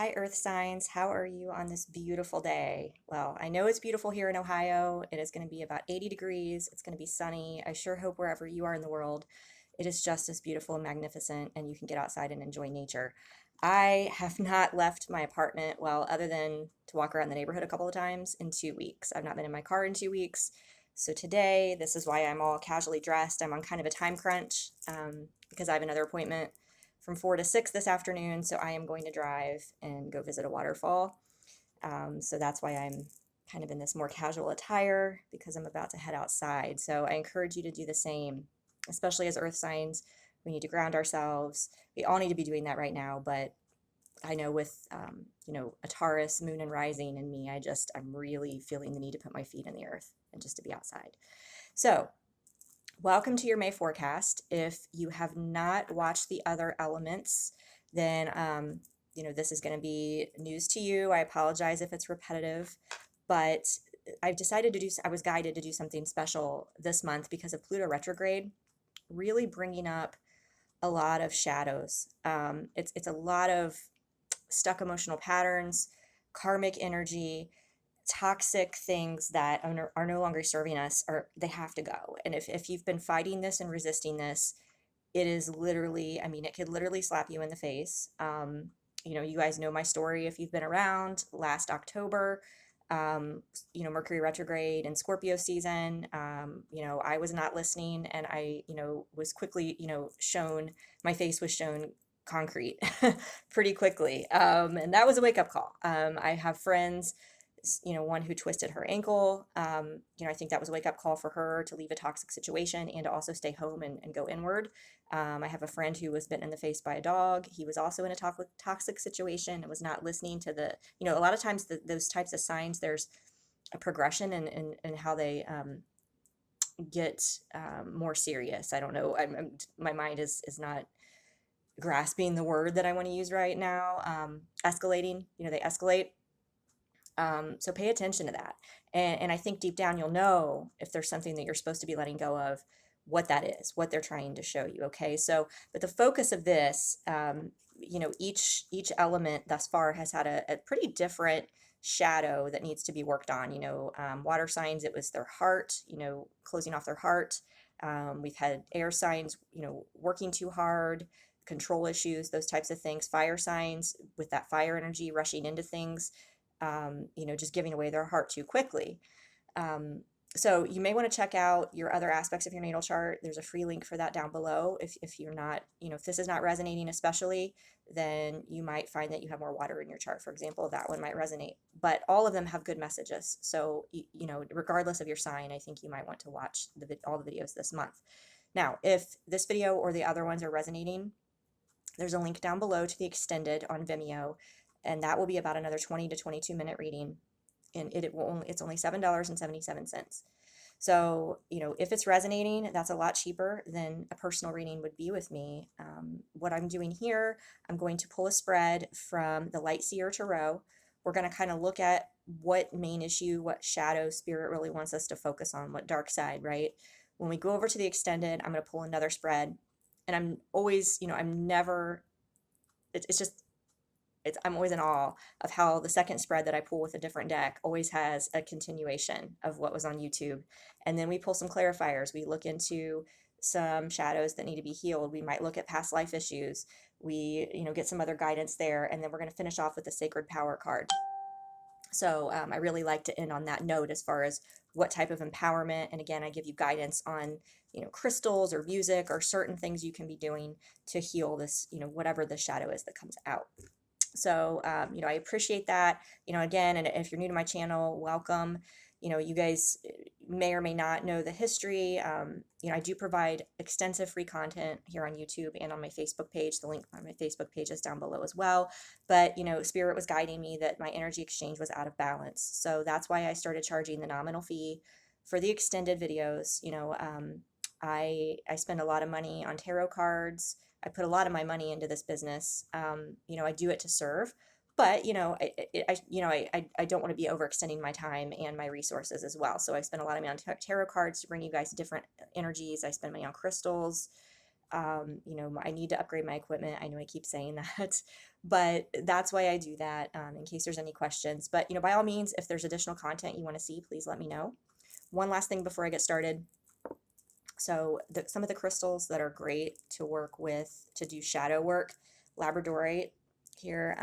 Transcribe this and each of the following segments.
Hi, Earth signs. How are you on this beautiful day? Well, I know it's beautiful here in Ohio. It is going to be about 80 degrees. It's going to be sunny. I sure hope wherever you are in the world, it is just as beautiful and magnificent, and you can get outside and enjoy nature. I have not left my apartment, well, other than to walk around the neighborhood a couple of times in 2 weeks. I've not been in my car in 2 weeks. So today, this is why I'm all casually dressed. I'm on kind of a time crunch because I have another appointment from 4 to 6 this afternoon. So I am going to drive and go visit a waterfall. So that's why I'm kind of in this more casual attire because I'm about to head outside. So I encourage you to do the same, especially as earth signs. We need to ground ourselves. We all need to be doing that right now. But I know with, a Taurus, moon, and rising in me, I'm really feeling the need to put my feet in the earth and just to be outside. So welcome to your May forecast. If you have not watched the other elements, then this is going to be news to you. I apologize if it's repetitive, but I was guided to do something special this month because of Pluto retrograde, really bringing up a lot of shadows. It's a lot of stuck emotional patterns, karmic energy, toxic things that are no longer serving us, or they have to go. And if you've been fighting this and resisting this, it is literally, I mean, it could literally slap you in the face. You guys know my story if you've been around. Last October, Mercury retrograde and Scorpio season, I was not listening, and I, was quickly, my face was shown concrete pretty quickly. And that was a wake-up call. I have friends, one who twisted her ankle. I think that was a wake up call for her to leave a toxic situation and to also stay home and go inward. I have a friend who was bitten in the face by a dog. He was also in a toxic situation and was not listening to a lot of times those types of signs, there's a progression in how they get more serious. I don't know. My mind is not grasping the word that I want to use right now. Escalating, they escalate. So pay attention to that. And I think deep down you'll know if there's something that you're supposed to be letting go of, what that is, what they're trying to show you. Okay. So, but the focus of this, each element thus far has had a pretty different shadow that needs to be worked on. Water signs, it was their heart, closing off their heart. We've had air signs, working too hard, control issues, those types of things. Fire signs with that fire energy rushing into things, just giving away their heart too quickly. So you may want to check out your other aspects of your natal chart. There's a free link for that down below. If you're not, if this is not resonating especially, then you might find that you have more water in your chart. For example, that one might resonate. But all of them have good messages. So, regardless of your sign, I think you might want to watch all the videos this month. Now, if this video or the other ones are resonating, there's a link down below to the extended on Vimeo, and that will be about another 20 to 22-minute reading, and it's only $7.77. So, if it's resonating, that's a lot cheaper than a personal reading would be with me. What I'm doing here, I'm going to pull a spread from the Light Seer Tarot. We're going to kind of look at what main issue, what shadow spirit really wants us to focus on, what dark side, right? When we go over to the extended, I'm going to pull another spread, and I'm always, I'm never, it's just, I'm always in awe of how the second spread that I pull with a different deck always has a continuation of what was on YouTube. And then we pull some clarifiers. We look into some shadows that need to be healed. We might look at past life issues. We, get some other guidance there. And then we're going to finish off with the Sacred Power card. So I really like to end on that note as far as what type of empowerment. And again, I give you guidance on, crystals or music or certain things you can be doing to heal this, whatever the shadow is that comes out. So, I appreciate that, again, and if you're new to my channel, welcome. You guys may or may not know the history. I do provide extensive free content here on YouTube and on my Facebook page. The link on my Facebook page is down below as well. But, Spirit was guiding me that my energy exchange was out of balance. So that's why I started charging the nominal fee for the extended videos. I spend a lot of money on tarot cards. I put a lot of my money into this business. I do it to serve, but I don't want to be overextending my time and my resources as well. So I spend a lot of money on tarot cards to bring you guys different energies. I spend money on crystals. You know, I need to upgrade my equipment. I know I keep saying that, but that's why I do that, in case there's any questions. But, you know, by all means, if there's additional content you want to see, please let me know. One last thing before I get started. So some of the crystals that are great to work with to do shadow work, labradorite here,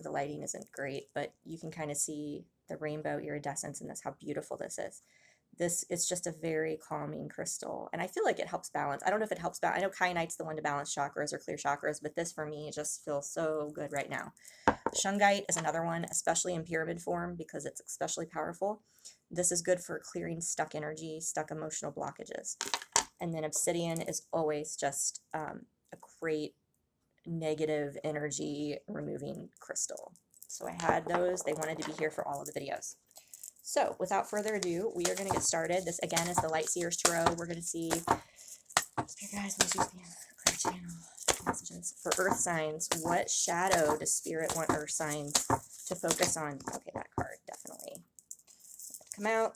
the lighting isn't great, but you can kind of see the rainbow iridescence in this, how beautiful this is. This, it's just a very calming crystal, and I feel like it helps balance. I don't know if it helps balance. I know kyanite's the one to balance chakras or clear chakras, but this for me just feels so good right now. Shungite is another one, especially in pyramid form because it's especially powerful. This is good for clearing stuck energy, stuck emotional blockages. And then obsidian is always just a great negative energy removing crystal. So I had those. They wanted to be here for all of the videos. So without further ado, we are going to get started. This again is the Light Seers Tarot. We're going to see, here guys, let's use the clear channel messages for earth signs. What shadow does spirit want earth signs to focus on? Okay, that card definitely come out.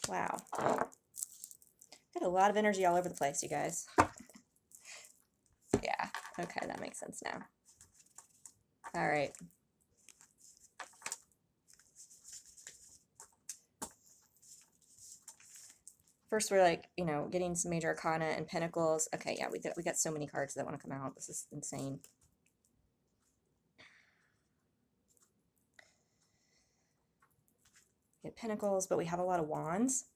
Wow. Got a lot of energy all over the place, you guys. Yeah, okay, that makes sense now. All right. First, we're like, you know, getting some major arcana and pentacles. Okay, yeah, we got so many cards that want to come out. This is insane. We get pentacles, but we have a lot of wands.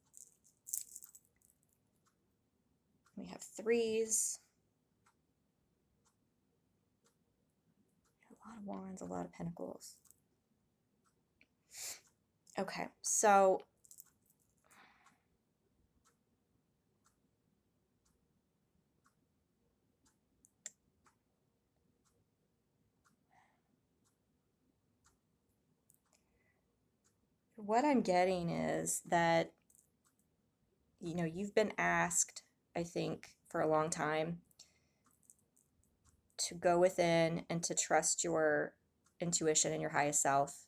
We have threes. A lot of wands, a lot of pentacles. Okay, so what I'm getting is that, you know, you've been asked, I think, for a long time to go within and to trust your intuition and your highest self.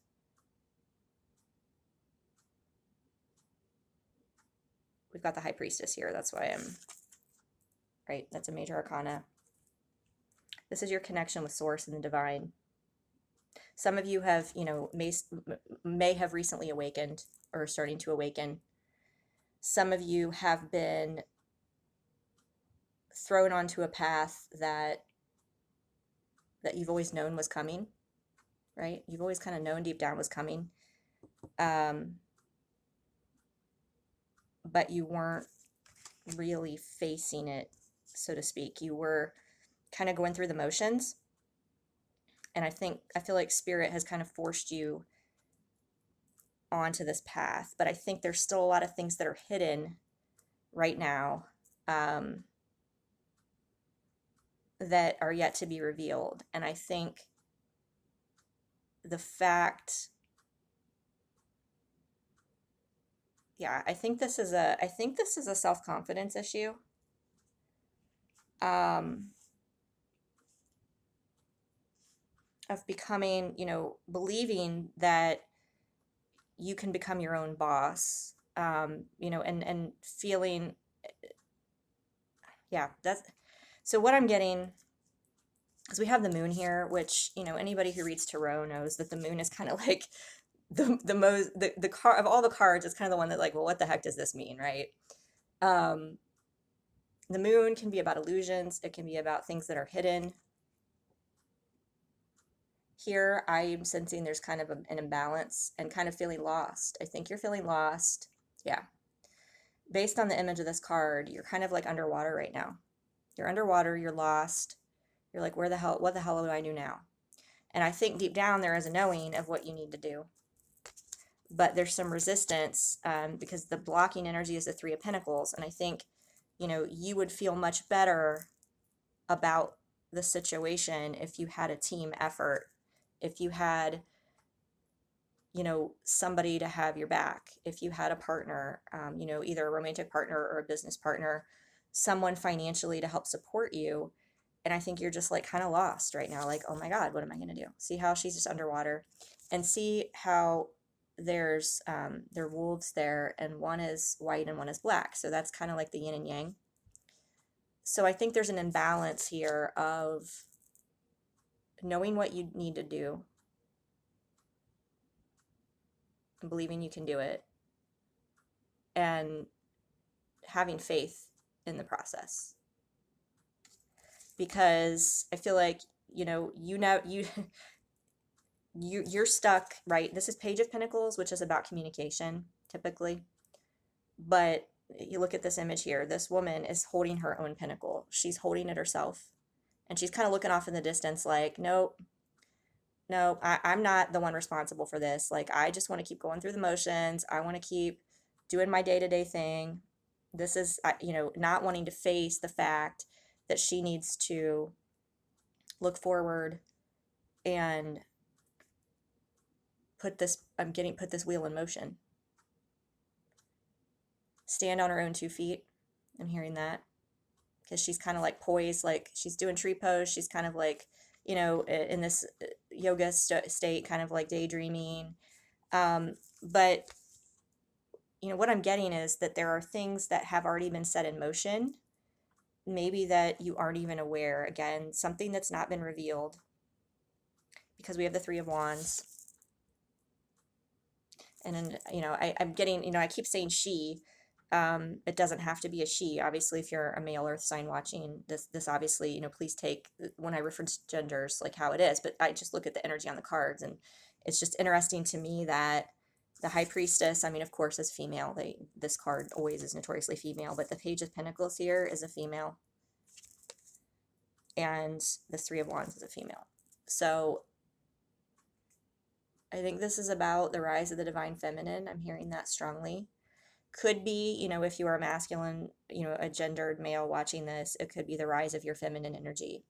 We've got the High Priestess here. That's why I'm, right, that's a major arcana. This is your connection with Source and the divine. Some of you have, you know, may have recently awakened or starting to awaken. Some of you have been thrown onto a path that you've always known was coming, right? You've always kind of known deep down was coming. But you weren't really facing it, so to speak. You were kind of going through the motions. And I feel like Spirit has kind of forced you onto this path. But I think there's still a lot of things that are hidden right now that are yet to be revealed. And I think the fact, yeah, I think this is a self-confidence issue. Of becoming, you know, believing that you can become your own boss, you know, and feeling, yeah, that's, so what I'm getting, because we have the moon here, which, you know, anybody who reads tarot knows that the moon is kind of like the card of all the cards, it's kind of the one that like, well, what the heck does this mean, right? The moon can be about illusions. It can be about things that are hidden. Here, I'm sensing there's kind of an imbalance and kind of feeling lost. I think you're feeling lost. Yeah. Based on the image of this card, you're kind of like underwater right now. You're underwater, you're lost. You're like, what the hell do I do now? And I think deep down there is a knowing of what you need to do. But there's some resistance because the blocking energy is the Three of Pentacles. And I think, you know, you would feel much better about the situation if you had a team effort, if you had somebody to have your back. If you had a partner, either a romantic partner or a business partner, someone financially to help support you. And I think you're just like kind of lost right now. Like, oh my God, what am I going to do? See how she's just underwater, and see how there are wolves there, and one is white and one is black. So that's kind of like the yin and yang. So I think there's an imbalance here of knowing what you need to do and believing you can do it, and having faith in the process. Because I feel like, you're stuck, right? This is Page of Pentacles, which is about communication typically. But you look at this image here. This woman is holding her own pinnacle. She's holding it herself. And she's kind of looking off in the distance like, nope, no, I'm not the one responsible for this. Like, I just want to keep going through the motions. I want to keep doing my day-to-day thing. This is, not wanting to face the fact that she needs to look forward and put this wheel in motion. Stand on her own 2 feet. I'm hearing that. Because she's kind of like poised, like she's doing tree pose. She's kind of like, in this yoga state, kind of like daydreaming. But, what I'm getting is that there are things that have already been set in motion, maybe that you aren't even aware. Again, something that's not been revealed, because we have the Three of Wands. And then, I'm getting, I keep saying she. It doesn't have to be a she. Obviously, if you're a male earth sign watching this obviously, please take, when I reference genders, like how it is, but I just look at the energy on the cards, and it's just interesting to me that the High Priestess, I mean, of course, is female. This card always is notoriously female, but the Page of Pentacles here is a female, and the Three of Wands is a female. So I think this is about the rise of the divine feminine. I'm hearing that strongly. Could be, if you are a masculine, a gendered male watching this, it could be the rise of your feminine energy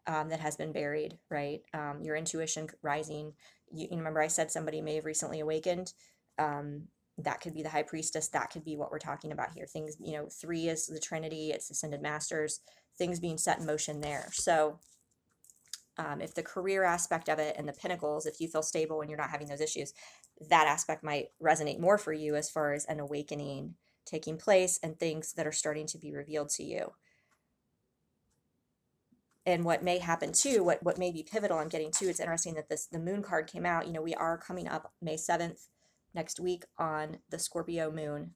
that has been buried, right? Your intuition rising. You remember I said somebody may have recently awakened. That could be the High Priestess. That could be what we're talking about here. Things, 3 is the Trinity. It's Ascended Masters. Things being set in motion there. So if the career aspect of it and the pinnacles, if you feel stable and you're not having those issues, that aspect might resonate more for you as far as an awakening taking place and things that are starting to be revealed to you. And what may happen too, what may be pivotal, I'm getting to, it's interesting that the moon card came out. We are coming up May 7th next week on the Scorpio moon.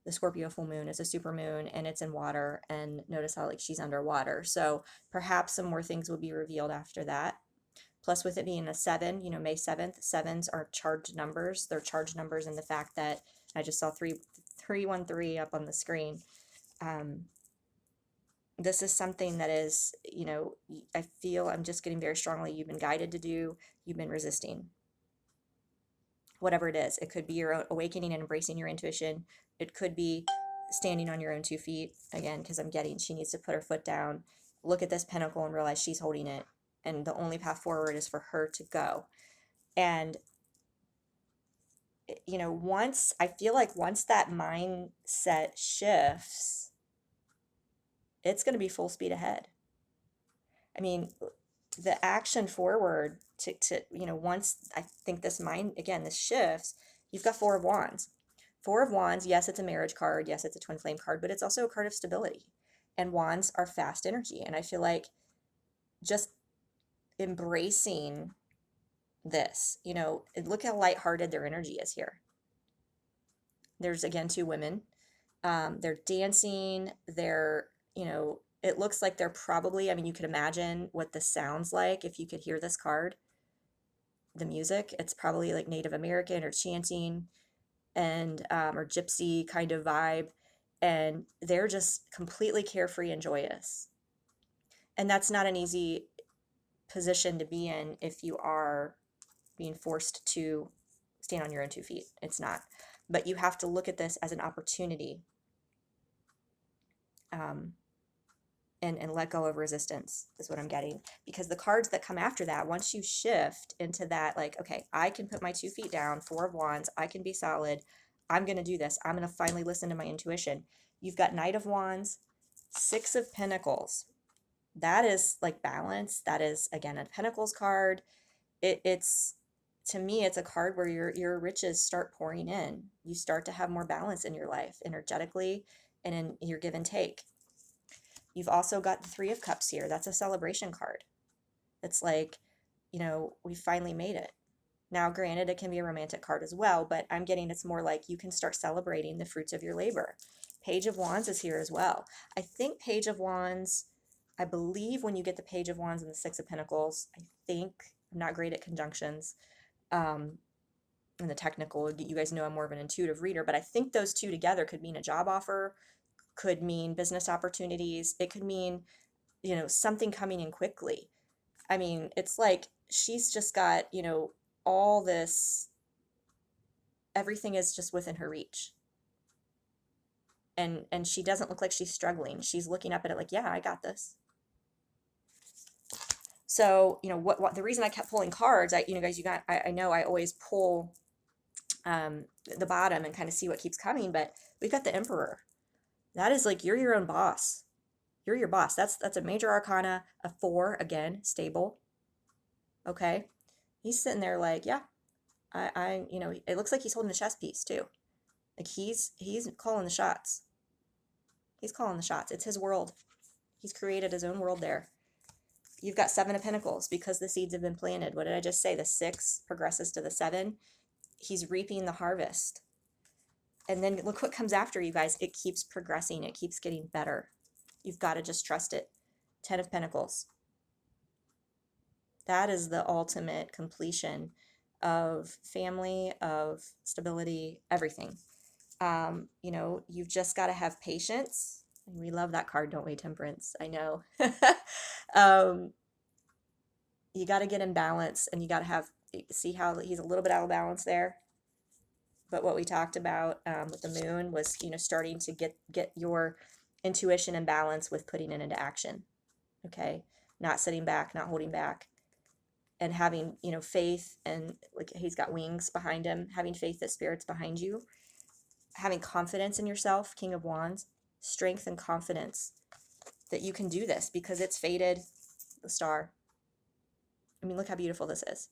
The Scorpio full moon is a super moon, and it's in water, and notice how like she's underwater. So perhaps some more things will be revealed after that. Plus, with it being a 7, May 7th, 7s are charged numbers. They're charged numbers in the fact that I just saw 313 up on the screen. This is something that is, I feel I'm just getting very strongly you've been guided to do, you've been resisting. Whatever it is, it could be your own awakening and embracing your intuition. It could be standing on your own 2 feet, again, because I'm getting she needs to put her foot down, look at this pentacle and realize she's holding it, and the only path forward is for her to go. And once that mindset shifts, it's going to be full speed ahead. I mean, the action forward to once I think this shifts, you've got Four of Wands. Four of Wands, yes, it's a marriage card. Yes, it's a twin flame card, but it's also a card of stability. And wands are fast energy. And I feel like just embracing this, look how lighthearted their energy is here. There's, again, 2 women. They're dancing. They're, it looks like they're probably, I mean, you could imagine what this sounds like if you could hear this card. The music, it's probably like Native American or chanting, and or gypsy kind of vibe, and they're just completely carefree and joyous. And that's not an easy position to be in if you are being forced to stand on your own 2 feet. It's not. But you have to look at this as an opportunity and let go of resistance is what I'm getting. Because the cards that come after that, once you shift into that, like, okay, I can put my 2 feet down, Four of Wands, I can be solid. I'm going to do this. I'm going to finally listen to my intuition. You've got Knight of Wands, Six of Pentacles. That is like balance. That is, again, a Pentacles card. It's, to me, it's a card where your riches start pouring in. You start to have more balance in your life energetically and in your give and take. You've also got the Three of Cups here. That's a celebration card. It's like, we finally made it. Now, granted, it can be a romantic card as well, but I'm getting it's more like you can start celebrating the fruits of your labor. Page of Wands is here as well. I think Page of Wands, I believe when you get the Page of Wands and the Six of Pentacles, I'm not great at conjunctions. And the technical, you guys know I'm more of an intuitive reader, but I think those two together could mean a job offer, could mean business opportunities. It could mean, something coming in quickly. I mean, it's like she's just got, all this, everything is just within her reach. And she doesn't look like she's struggling. She's looking up at it like, yeah, I got this. So, what the reason I kept pulling cards, I know I always pull the bottom and kind of see what keeps coming, but we've got the Emperor. That is like, you're your own boss. You're your boss. That's a major arcana, a 4, again, stable. Okay. He's sitting there like, yeah, it looks like he's holding a chess piece too. Like he's calling the shots. He's calling the shots. It's his world. He's created his own world there. You've got Seven of Pentacles because the seeds have been planted. What did I just say? The 6 progresses to the 7. He's reaping the harvest. And then look what comes after, you guys. It keeps progressing. It keeps getting better. You've got to just trust it. 10 of Pentacles. That is the ultimate completion of family, of stability, everything. You've just got to have patience. And we love that card, don't we? Temperance. I know. You got to get in balance, and you got to see how he's a little bit out of balance there. But what we talked about with the moon was, starting to get your intuition and balance with putting it into action. Okay. Not sitting back, not holding back, and having, faith, and like he's got wings behind him, having faith that Spirit's behind you, having confidence in yourself, King of Wands, strength and confidence that you can do this because it's fated, the star. I mean, look how beautiful this is.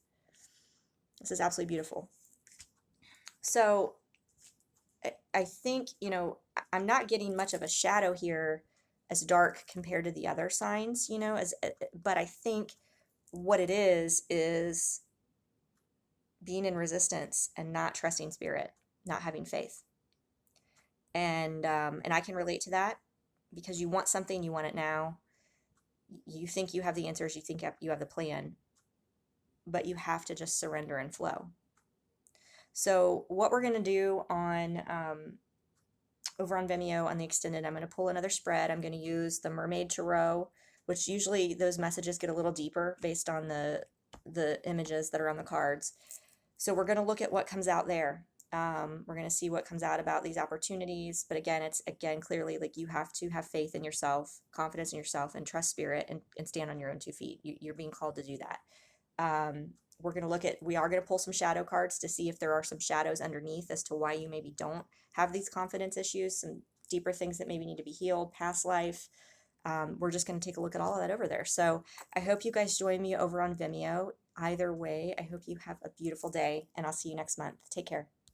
This is absolutely beautiful. So I think, I'm not getting much of a shadow here as dark compared to the other signs, but I think what it is being in resistance and not trusting Spirit, not having faith. And I can relate to that because you want something, you want it now. You think you have the answers, you think you have the plan, but you have to just surrender and flow. So what we're going to do on over on Vimeo on the extended, I'm going to pull another spread. I'm going to use the Mermaid Tarot, which usually those messages get a little deeper based on the images that are on the cards. So we're going to look at what comes out there. We're going to see what comes out about these opportunities. But again, it's clearly like you have to have faith in yourself, confidence in yourself, and trust Spirit, and stand on your own 2 feet. You're being called to do that. We are going to pull some shadow cards to see if there are some shadows underneath as to why you maybe don't have these confidence issues, some deeper things that maybe need to be healed, past life. We're just going to take a look at all of that over there. So I hope you guys join me over on Vimeo. Either way, I hope you have a beautiful day, and I'll see you next month. Take care.